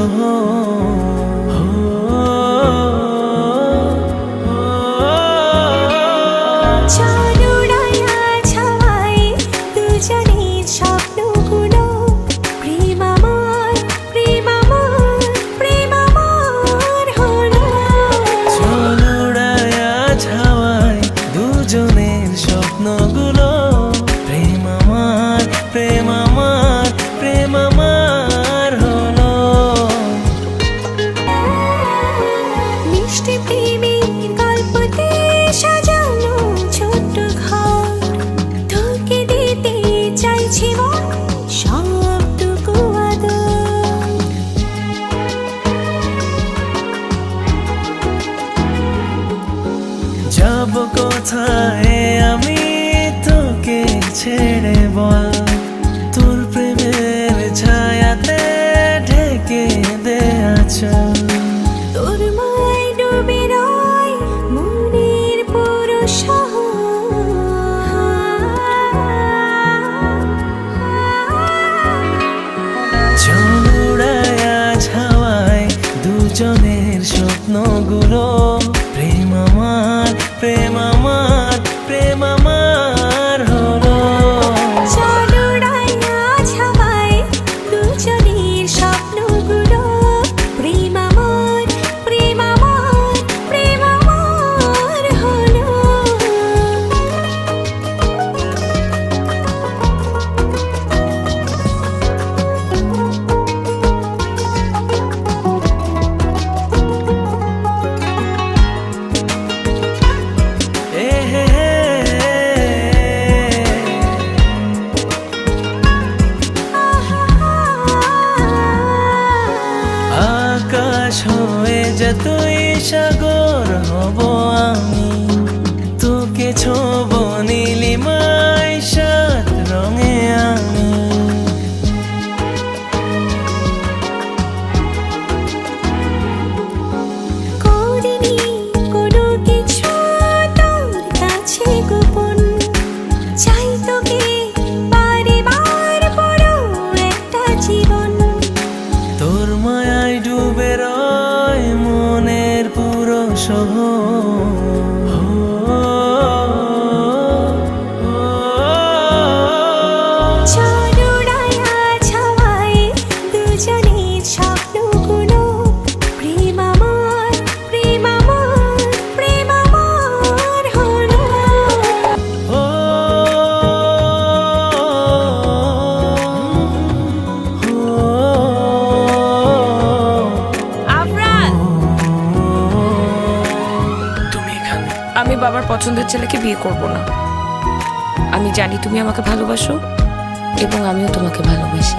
সহ দুজনের স্বপ্নগুলো প্রেম আমার প্রেম আমার প্রেম আমার হলো মিষ্টি প্রেমের গল্পতে সাজানো ছোট্ট ঘর তোকে দিতে চাইছি সবটুকু আদর যাব কোথায় আমি তোকে ছেড়ে বল তোর প্রেমের ছায়াতে ঢেকে দে আঁচল তোর মায় ডুবে রয় মনের পুরো চল উড়ায়া ছাওয়ায় দুজনের স্বপ্নগুলো প্রেম আমার প্রেম আমার প্রেম আমার হলো চল উড়াইয়া ছাওয়ায় দুজনের স্বপ্নগুলো প্রেম আমার প্রেম আমার প্রেম আমার হলো আকাশ হয়ে যতই সাগর হব আমি তোকে ছোব নীলিমায় সাত রঙে আমি করিনি কোনো কিছু তোর কাছে গোপন চাই তোকে বারবার বড় একটা জীবন তোর মায়ায় ডুবে রয় মনের পুরো চল উড়াইয়া ছাওয়ায় দুজনের স্বপ্নগুলো প্রেম আমার প্রেম আমার প্রেম আমার হলো আফরান, তুমি এখানে আমি বাবার পছন্দের ছেলেকে বিয়ে করব না। আমি জানি তুমি আমাকে ভালোবাসো এবং আমিও তোমাকে ভালোবাসি।